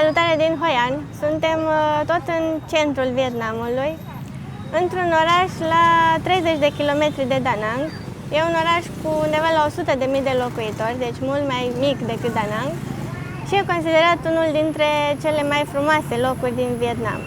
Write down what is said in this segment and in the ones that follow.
Salutare din Hoi An! Suntem tot în centrul Vietnamului, într-un oraș la 30 de kilometri de Da Nang. E un oraș cu undeva la 100.000 de locuitori, deci mult mai mic decât Da Nang și e considerat unul dintre cele mai frumoase locuri din Vietnam.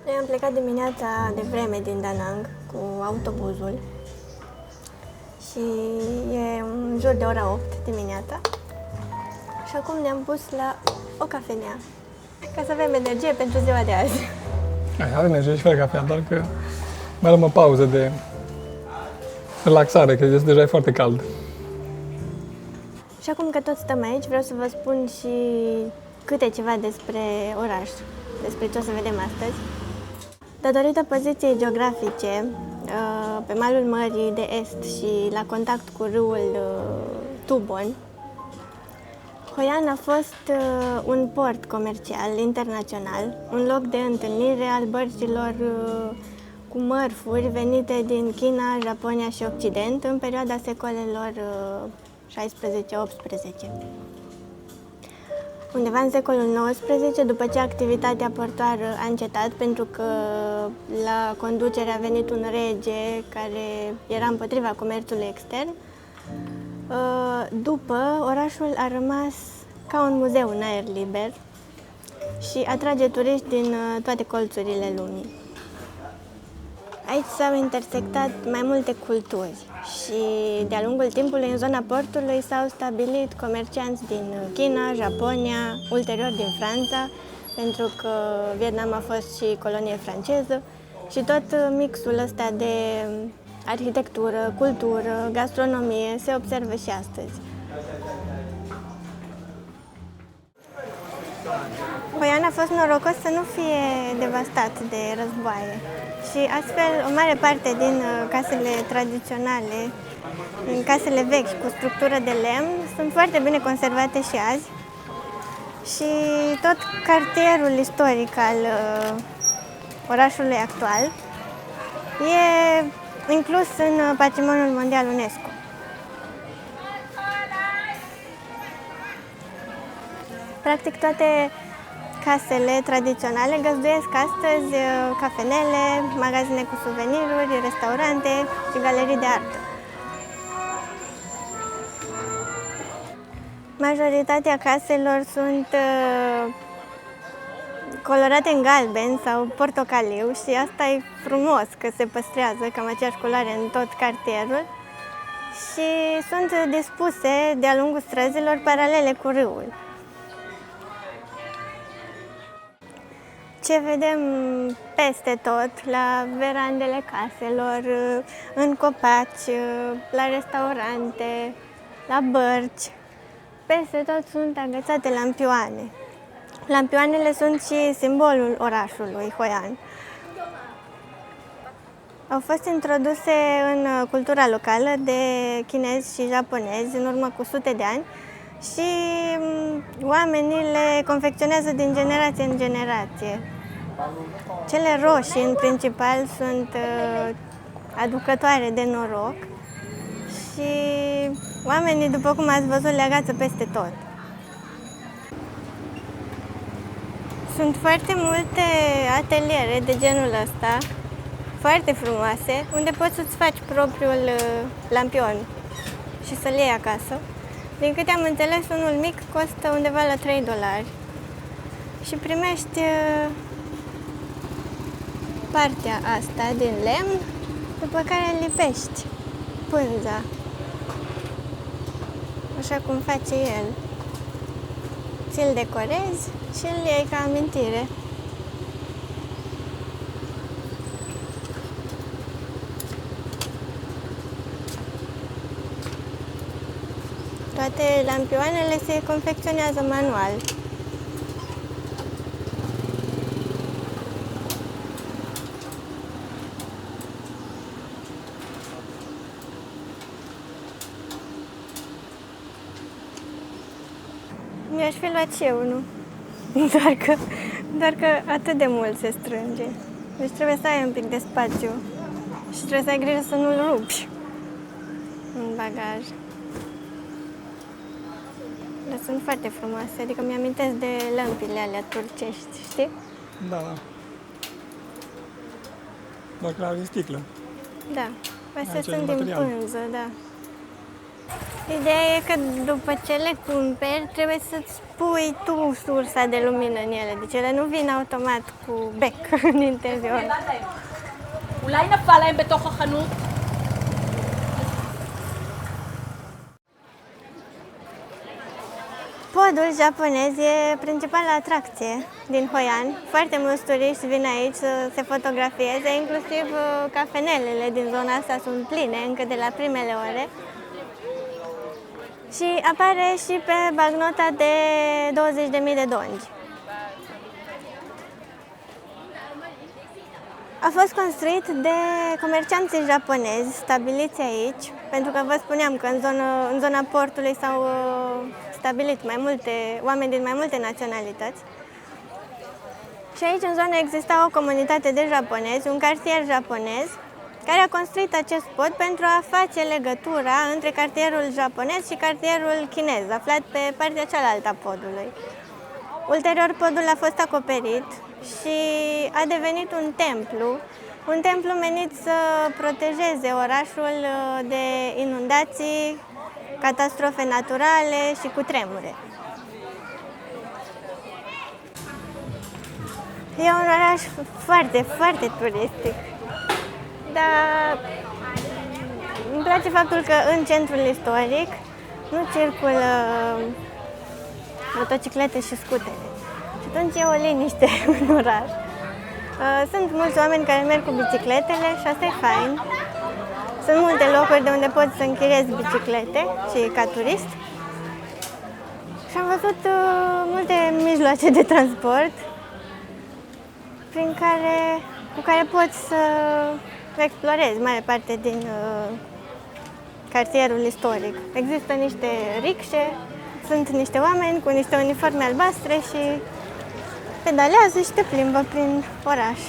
Noi am plecat dimineața de vreme din Da Nang cu autobuzul și e în jur de ora 8 dimineața și acum ne-am pus la o cafenea ca să avem energie pentru ziua de azi. Are energie și fără cafea, doar că mai luăm o pauză de relaxare, că deja e foarte cald. Și acum că tot stăm aici, vreau să vă spun și câte ceva despre oraș, despre ce o să vedem astăzi. Datorită poziției geografice, pe malul Mării de Est și la contact cu râul Tu Bon, Hoi An a fost un port comercial internațional, un loc de întâlnire al bărcilor cu mărfuri venite din China, Japonia și Occident în perioada secolelor 16-18. Undeva în secolul XIX, după ce activitatea portoară a încetat, pentru că la conducere a venit un rege care era împotriva comerțului extern, după, orașul a rămas ca un muzeu în aer liber și atrage turiști din toate colțurile lumii. Aici s-au intersectat mai multe culturi și de-a lungul timpului în zona portului s-au stabilit comercianți din China, Japonia, ulterior din Franța, pentru că Vietnam a fost și colonie franceză și tot mixul ăsta de arhitectură, cultură, gastronomie se observă și astăzi. Hoi An a fost norocos să nu fie devastat de războaie și astfel o mare parte din casele tradiționale, din casele vechi cu structură de lemn, sunt foarte bine conservate și azi și tot cartierul istoric al orașului actual e inclus în Patrimoniul Mondial UNESCO. Practic toate casele tradiționale găzduiesc astăzi cafenele, magazine cu suveniruri, restaurante și galerii de artă. Majoritatea caselor sunt colorate în galben sau portocaliu și asta e frumos că se păstrează cam aceeași culoare în tot cartierul și sunt dispuse de-a lungul străzilor paralele cu râul. Ce vedem peste tot, la verandele caselor, în copaci, la restaurante, la bărci, peste tot sunt agățate lampioane. Lampioanele sunt și simbolul orașului Hoi An. Au fost introduse în cultura locală de chinezi și japonezi în urmă cu sute de ani și oamenii le confecționează din generație în generație. Cele roșii, în principal, sunt aducătoare de noroc și oamenii, după cum ați văzut, le agață peste tot. Sunt foarte multe ateliere de genul ăsta, foarte frumoase, unde poți să-ți faci propriul lampion și să-l iei acasă. Din câte am înțeles, unul mic costă undeva la $3 și primești partea asta din lemn, după care lipești pânza, așa cum face el. Ți-l decorezi și îl iei ca amintire. Toate lampioanele se confecționează manual. Mi-aș fi luat și eu unul. Doar că atât de mult se strânge. Deci trebuie să ai un pic de spațiu și trebuie să ai grijă să nu-l rupi în bagaj. Dar sunt foarte frumoase, adică mi-amintesc de lămpile alea turcești, știi? Da, da. Doar că are sticlă. Da, astea Aici e sunt din material. pânză, da. Ideea e că după ce le cumperi, trebuie să-ți pui tu sursa de lumină în ele. Deci ele nu vin automat cu bec în interior. אולי נפל להם בתוך החנות? Podul japonez e principala atracție din Hoi An. Foarte mulți turiști vin aici să se fotografieze, inclusiv cafenelele din zona asta sunt pline încă de la primele ore. Și apare și pe bancnota de 20.000 de dongi. A fost construit de comercianții japonezi stabiliți aici, pentru că vă spuneam că în zona portului s-au stabilit oameni din mai multe naționalități. Și aici în zonă exista o comunitate de japonezi, un cartier japonez, care a construit acest pod pentru a face legătura între cartierul japonez și cartierul chinez, aflat pe partea cealaltă a podului. Ulterior, podul a fost acoperit și a devenit un templu menit să protejeze orașul de inundații, catastrofe naturale și cutremure. E un oraș foarte, foarte turistic, dar îmi place faptul că în centrul istoric nu circulă motociclete și scutere. Și atunci e o liniște în oraș. Sunt mulți oameni care merg cu bicicletele și asta e fain. Sunt multe locuri de unde poți să închiriezi biciclete și ca turist. Și am văzut multe mijloace de transport cu care poți să explorezi mare parte din cartierul istoric. Există niște rixe, sunt niște oameni cu niște uniforme albastre și pedalează și te plimbă prin oraș.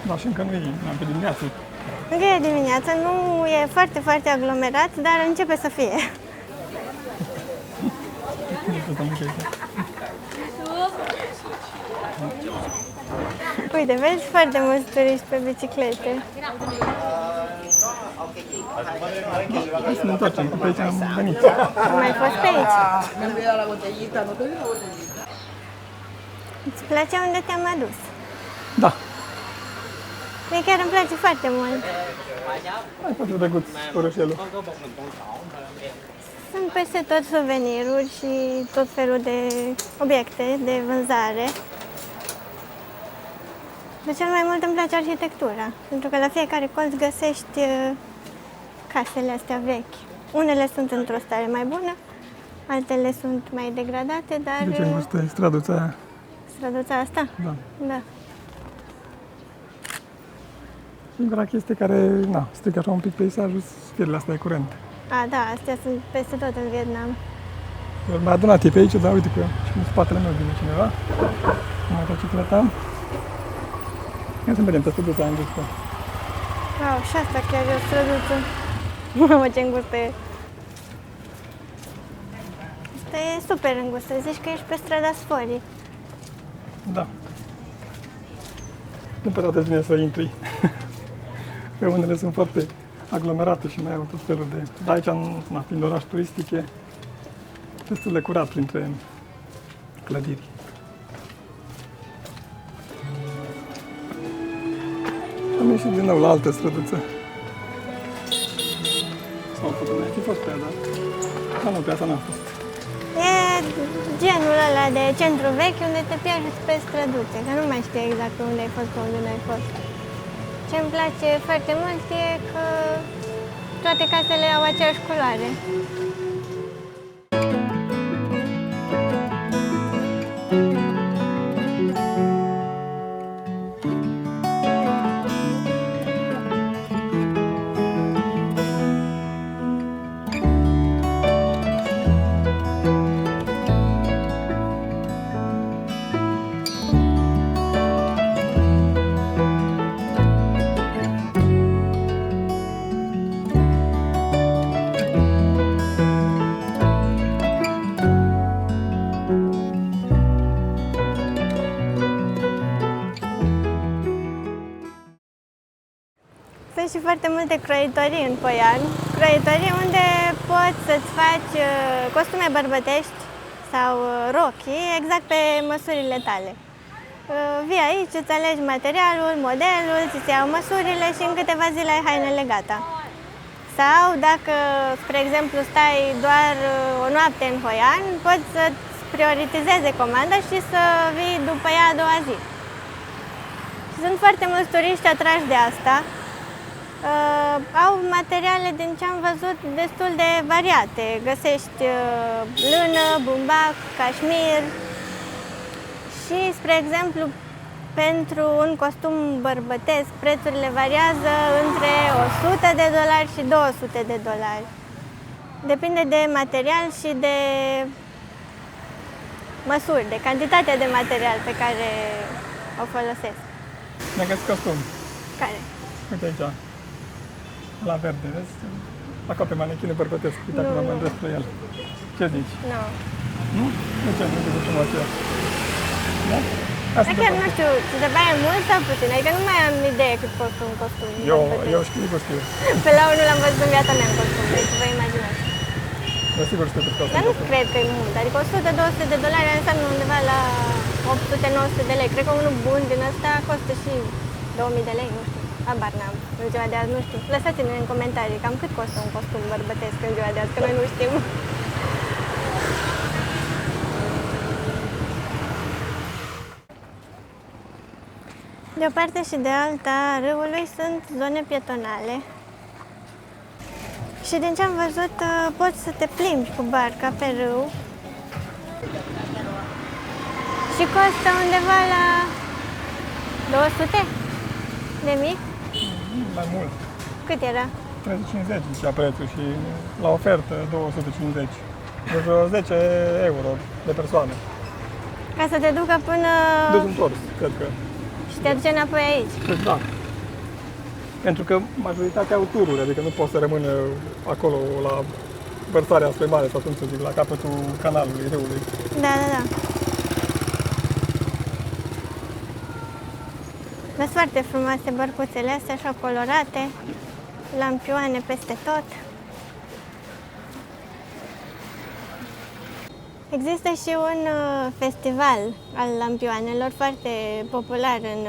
Da, și încă nu e pe dimineață. Încă e dimineața, nu e foarte, foarte aglomerat, dar începe să fie. Uite, vezi foarte mulți turiști pe biciclete. Hai să ne întoarcem, că pe aici am venit. Am mai fost pe aici. Îți place unde te-am adus? Da. Mie chiar îmi place foarte mult. Hai, foarte drăguț orășelul. Sunt peste tot suveniruri și tot felul de obiecte de vânzare. De cel mai mult îmi place arhitectura, pentru că la fiecare colț găsești casele astea vechi. Unele sunt într-o stare mai bună, altele sunt mai degradate, dar... De ce îngustă străduța aia? Străduța asta? Da. Da. Singura chestie care, strică așa un pic peisajul, firele astea de curent. A, da, astea sunt peste tot în Vietnam. Eu m-a adunat pe aici, dar uite că și în spatele meu vine cineva. Cu motocicleta. Ia să vedem pe străduța îngustă. Wow, și asta chiar e o străduță. Mamă, ce îngustă e. Asta e super îngustă, zici că ești pe strada Sforii. Da. Nu pe toate vine să intri. Că unele sunt foarte aglomerate și mai au tot felul de... Dar aici, fiind oraș turistic, e destul de curat printre clădiri. Am ieșit din nou la altă străduță. Sau mai fi fost pe ea, dar nu, pe asta n-am fost. E genul ăla de centru vechi unde te pierzi pe străduțe, că nu mai știu exact unde ai fost, pe unde nu ai fost. Ce îmi place foarte mult e că toate casele au aceeași culoare. Sunt și foarte multe croitorii în Poian, croitorii unde poți să-ți faci costume bărbătești sau rochii exact pe măsurile tale. Vii aici, îți alegi materialul, modelul, ți iau măsurile și în câteva zile ai hainele gata. Sau dacă, spre exemplu, stai doar o noapte în Poian, poți să-ți prioritizeze comanda și să vii după ea a doua zi. Și sunt foarte mulți turiști atrași de asta. Au materiale, din ce am văzut, destul de variate. Găsești lână, bumbac, cașmir și, spre exemplu, pentru un costum bărbătesc, prețurile variază între $100 și $200. Depinde de material și de măsuri, de cantitatea de material pe care o folosesc. Mi-a găsit costum. Care? Uite aici. La verde, vezi? Acolo pe manechine bărbătesc. Uite acum mă îndrept spre el. Ce zici? Nu. Nu? De ce? Nu zic cum aceea. Da? Asta Dar chiar nu știu, ți se pare mult sau puțin? Adică nu mai am idee cât costă un costum. Eu știu. Pe la unul l-am văzut în viața mea în costum, deci vă imaginați. Dar sigur știu cât costă. Dar nu cred că e mult, adică $100-200 înseamnă undeva la 800-900 de lei. Cred că unul bun din ăsta costă și 2000 de lei, nu știu. Habar n-am. În ziua de azi nu știu. Lăsați-ne în comentarii cam cât costă un costum bărbătesc în ziua de azi, că noi nu știm. De o parte și de alta a râului sunt zone pietonale. Și din ce am văzut, poți să te plimbi cu barca pe râu. Și costă undeva la 200 de mii? Mai mult. Cât era? 350 zicea prețul și la ofertă 250. Deci vreo 10 euro de persoană. Ca să te ducă până... Dus întors, cred că. Și te duce înapoi aici. Deci da. Pentru că majoritatea au tururi, adică nu poți să rămână acolo la vărsarea spre mare sau cum să zic, la capătul canalului, râului. Da. Sunt foarte frumoase bărcuțele astea, așa colorate, lampioane peste tot. Există și un festival al lampioanelor foarte popular în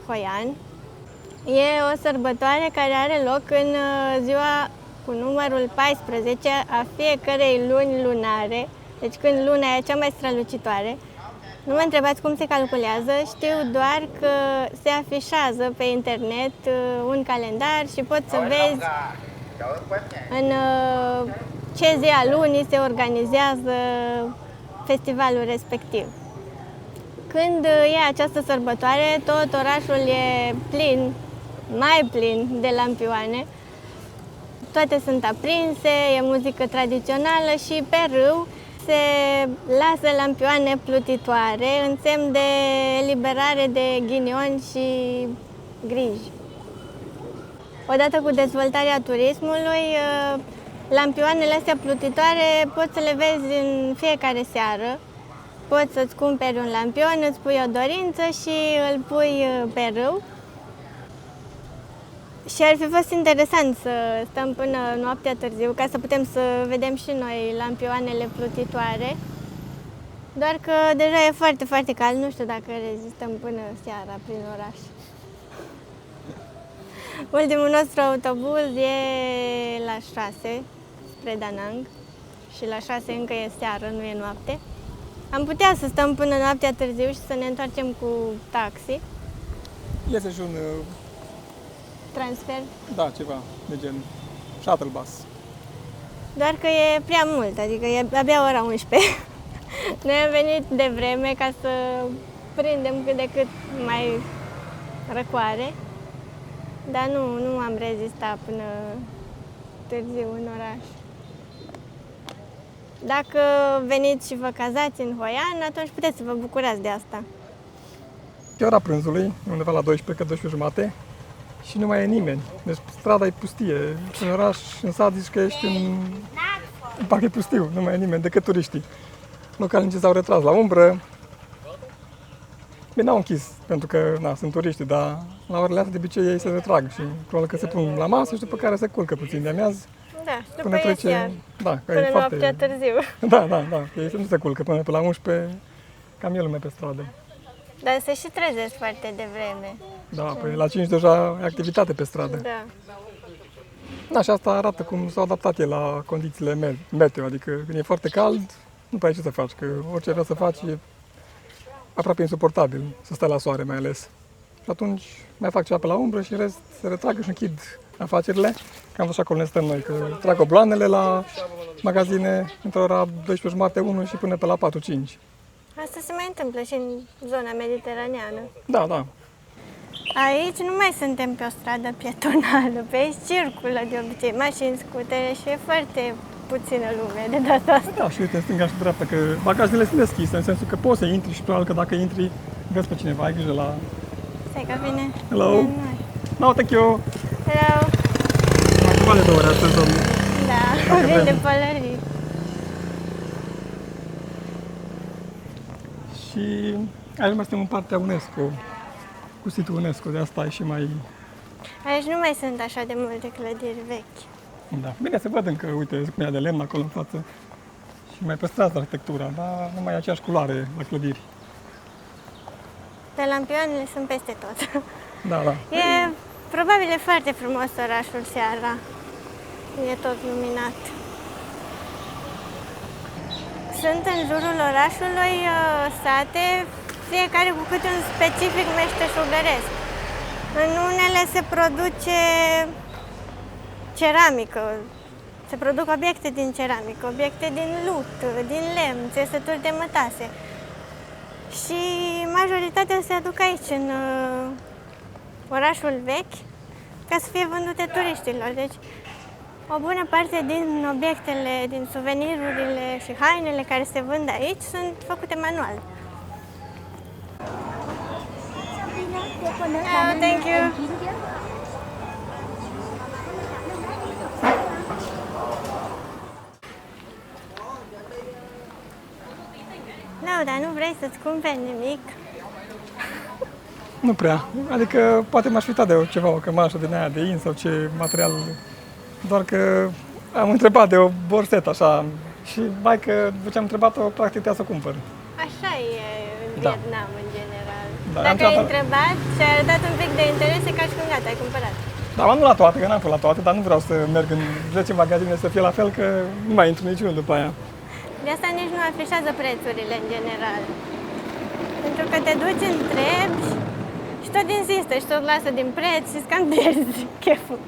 Hoian. E o sărbătoare care are loc în ziua cu numărul 14 a fiecărei luni lunare, deci când luna e cea mai strălucitoare. Nu mă întrebați cum se calculează, știu doar că se afișează pe internet un calendar și poți să vezi în ce zi a lunii se organizează festivalul respectiv. Când e această sărbătoare, tot orașul e plin, mai plin de lampioane. Toate sunt aprinse, e muzică tradițională și pe râu se lasă lampioane plutitoare în semn de eliberare de ghinioni și griji. Odată cu dezvoltarea turismului, lampioanele astea plutitoare poți să le vezi în fiecare seară. Poți să-ți cumperi un lampion, îți pui o dorință și îl pui pe râu. Și ar fi fost interesant să stăm până noaptea târziu, ca să putem să vedem și noi lampioanele plutitoare. Doar că deja e foarte, foarte cald, nu știu dacă rezistăm până seara prin oraș. Ultimul nostru autobuz e la 6 spre Da Nang și la 6 încă e seară, nu e noapte. Am putea să stăm până noaptea târziu și să ne întoarcem cu taxi. Iese și un... Transfer. Da, ceva de gen. shuttle bus. Doar că e prea mult, adică e abia ora 11. Noi am venit de vreme ca să prindem cât de cât mai răcoare, dar nu am rezistat până târziu în oraș. Dacă veniți și vă cazați în Hoian, atunci puteți să vă bucurați de asta. E ora prânzului, undeva la 12, că 12 jumate, și nu mai e nimeni. Deci strada e pustie. În oraș, în sat, zici că ești în parc e pustiu, nu mai e nimeni decât turiștii. Localnicii s-au retras la umbră. Bine, n-au închis, pentru că sunt turiști, dar la orele astea de obicei ei se retrag și probabil că se pun la masă și după care se culcă puțin de amiază. Da, și după Până ies trece, iar, da, că până e foarte... noaptea târziu. Da, ei nu se culcă până pe la 11, cam e lume pe stradă. Dar se și trezesc foarte devreme. Da, păi la 5 deja e activitate pe stradă. Da. Da, și asta arată cum s-au adaptat ei la condițiile meteo, adică când e foarte cald, nu prea ai ce să faci, că orice vrea să faci e aproape insuportabil, să stai la soare mai ales. Și atunci mai fac ceva pe la umbră și în rest se retragă și închid afacerile. Cam așa acolo ne stăm noi, că trag obloanele la magazine între ora 12:30, 1 și până pe la 4-5. Asta se mai întâmplă și în zona mediteraneană. Da. Aici nu mai suntem pe o stradă pietonală, pe aici circulă de obicei mașini, scutere și e foarte puțină lume de data asta. Da, și uite, în stânga și dreapta, că bagajele sunt deschise, în sensul că poți să intri și probabil că dacă intri, vezi pe cineva, ai grijă la... Stai că vine. Hello. de noi. No, thank you! Hello. Mai ceva de 2 ore astăzi, domnule. Da, Dacă vin de vrem. pălării. Și aici mai suntem în partea UNESCO, cu situl UNESCO, de asta e și mai... Aici nu mai sunt așa de multe clădiri vechi. Da. Bine, se văd încă, uite, cum e de lemn acolo în față. Și mai păstrează arhitectura, dar nu mai e aceeași culoare la clădiri. Dar lampioanele sunt peste tot. Da. E probabil e foarte frumos orașul seara. E tot luminat. Sunt în jurul orașului sate, fiecare cu câte un specific meșteșugăresc. În unele se produce ceramică, se produc obiecte din ceramică, obiecte din lut, din lemn, țesături de mătase. Și majoritatea se aduc aici, în orașul vechi, ca să fie vândute turiștilor. Deci, o bună parte din obiectele, din suvenirurile și hainele care se vând aici sunt făcute manual. Oh, thank you. Nu, dar nu vrei să-ți cumperi nimic? Nu prea. Adică poate m-aș uita de ceva, o cămașă din aia de in sau ce material. Doar că am întrebat de o borsetă așa și mai că după ce am întrebat-o, practic trebuia să o cumpăr. Așa e în Da. Vietnam, în general. Da, am Dacă ai întrebat- întrebat și ai arătat un pic de interes, e ca și cum gata, ai cumpărat. Dar am nu la toate, că n-am fost la toate, dar nu vreau să merg în 10 magazine să fie la fel, că nu mai intru niciunul după aia. De asta nici nu afișează prețurile în general. Pentru că te duci, întrebi și tot insistă și tot lasă din preț și cam pierzi cheful.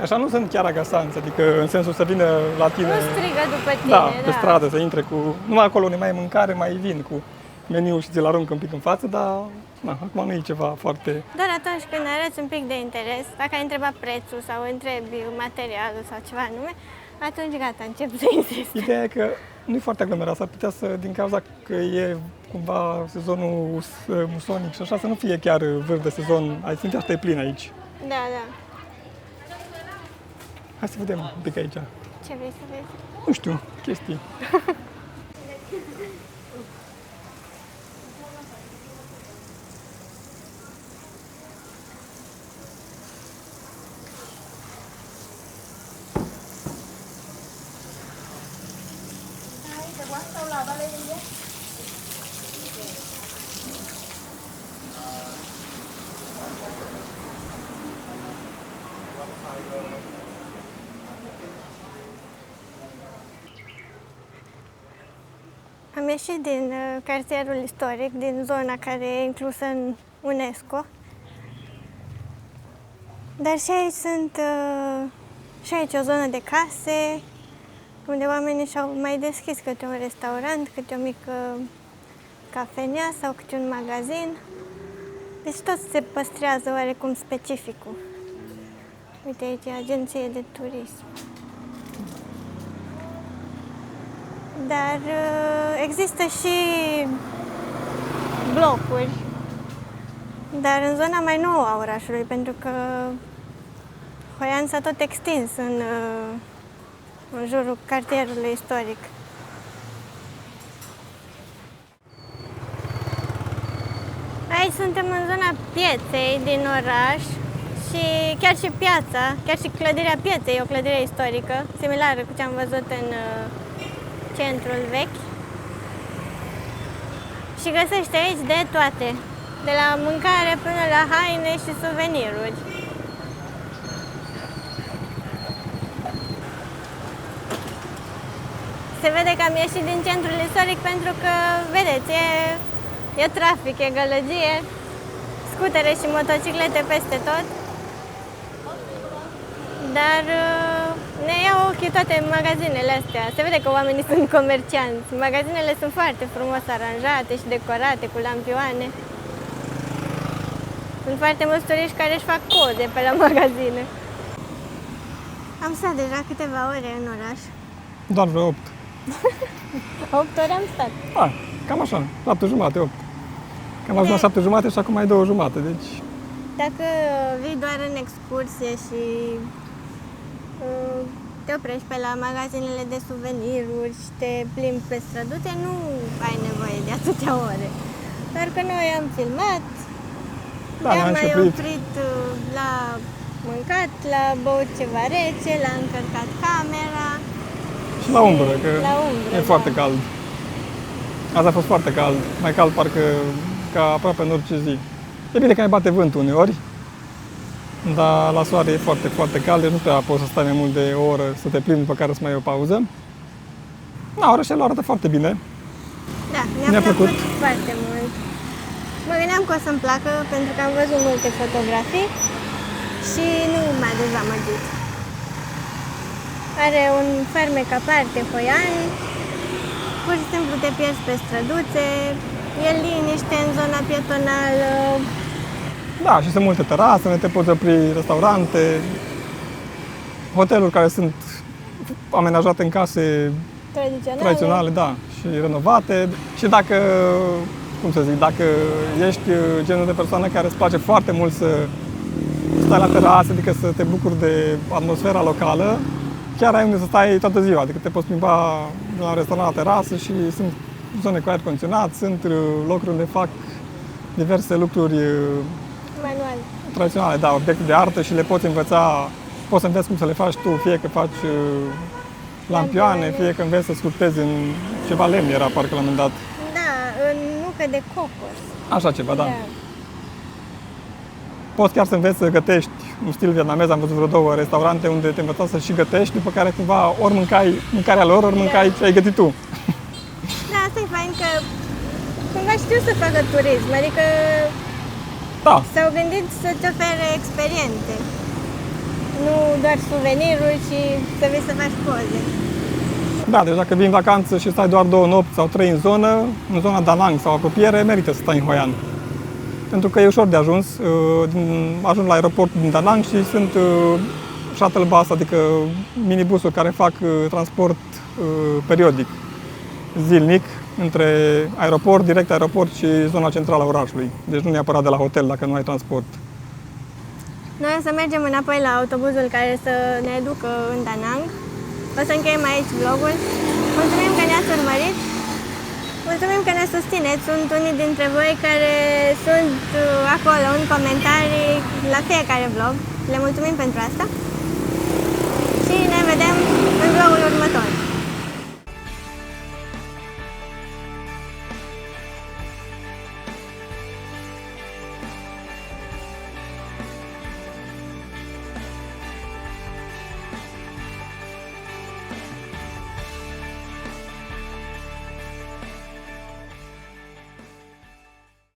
Așa nu sunt chiar agasanți, adică în sensul să vină la tine... Nu strigă după tine, Da, pe stradă, să intre cu... Numai acolo unde mai e mâncare, mai vin cu meniul și ți-l aruncă un pic în față, dar acum nu e ceva foarte... Doar atunci când arăți un pic de interes, dacă ai întrebat prețul sau întrebi materialul sau ceva anume, atunci gata, încep să insist. Ideea e că nu e foarte aglomerat, s-ar putea să, din cauza că e cumva sezonul musonic și așa, să nu fie chiar vârf de sezon. Ai simte asta e plin aici. Da, da. Hai să vedem un pic aici. Ce vrei să vezi? Nu știu, chestii. Am ieșit din cartierul istoric, din zona care e inclusă în UNESCO. Dar și aici și aici o zonă de case, unde oamenii și-au mai deschis câte un restaurant, câte o mică cafenea sau câte un magazin. Deci tot se păstrează oarecum specificul. Uite aici e agenție de turism. Dar există și blocuri, dar în zona mai nouă a orașului, pentru că Hoian s-a tot extins în jurul cartierului istoric. Aici suntem în zona pieței din oraș și chiar și piața, chiar și clădirea pieței e o clădire istorică, similară cu ce am văzut în centrul vechi. Și găsește aici de toate, de la mâncare până la haine și suveniruri. Se vede că am ieșit din centrul istoric pentru că, vedeți, e trafic, e gălăgie, scutere și motociclete peste tot. Dar ne iau ochii toate magazinele astea. Se vede că oamenii sunt comercianți. Magazinele sunt foarte frumos aranjate și decorate cu lampioane. Sunt foarte mulți turiști care își fac poze pe la magazine. Am stat deja câteva ore în oraș. Doar vreo 8. 8 ore am stat. Cam așa, 7:30, 8. Cam ajuns la 7:30 și acum mai 2:30, deci... Dacă vii doar în excursie și te oprești pe la magazinele de suveniruri și te plimbi pe străduțe, nu ai nevoie de atâtea ore. Dar că noi am filmat, ne-am mai oprit la mâncat, la băut ceva rece, la încărcat camera. Și la umbră, că e foarte cald. Azi a fost foarte cald, mai cald parcă ca aproape în orice zi. E bine că mai bate vântul uneori, dar la soare e foarte, foarte cald, deci nu prea poți să stai mai mult de o oră să te plimbi, după care să mai iei o pauză. Orășelul arată foarte bine. Da, mi-a plăcut foarte mult. Mă gândeam că o să-mi placă pentru că am văzut multe fotografii și nu m-a dezamăgit. Are un fermec aparte, Hoian, pur și simplu te pierzi pe străduțe, e liniște în zona pietonală. Da, și sunt multe terase, te poți opri, restaurante, hoteluri care sunt amenajate în case tradiționale, da, și renovate. Și dacă, dacă ești genul de persoană care îți place foarte mult să stai la terase, adică să te bucuri de atmosfera locală, chiar ai unde să stai toată ziua, adică te poți plimba de la un restaurant la terasă și sunt zone cu aer condiționat, sunt locuri unde fac diverse lucruri tradiționale, da, obiecte de artă și le poți învăța, poți să înveți cum să le faci tu, fie că faci lampioane, fie că înveți să sculptezi în ceva lemn, era parcă la un moment dat. Da, în nucă de cocos. Așa ceva, da. Poți chiar să înveți să gătești în stil vietnamez, am văzut vreo 2 restaurante unde te învăța să și gătești, după care cumva ori mâncai mâncarea lor, ori mâncai ce ai gătit tu. Da, asta e fain că cumva știu să facă turism, adică s-au gândit să-ți ofere experiențe, nu doar suveniruri, ci să vii să faci poze. Da, deci dacă vii în vacanță și stai doar 2 nopți sau 3 în zona Da Nang sau apropiere, merită să stai în Hoi An. Pentru că e ușor de ajuns, ajung la aeroportul din Da Nang și sunt shuttle bus, adică minibusuri care fac transport periodic, zilnic, între aeroport, direct aeroport și zona centrală a orașului. Deci nu neapărat de la hotel dacă nu ai transport. Noi o să mergem înapoi la autobuzul care să ne ducă în Da Nang. O să încheiem aici vlogul. Mulțumim că ne-ați urmărit. Mulțumim că ne susțineți. Sunt unii dintre voi care sunt acolo în comentarii la fiecare vlog. Le mulțumim pentru asta. Și ne vedem în vlogul următor.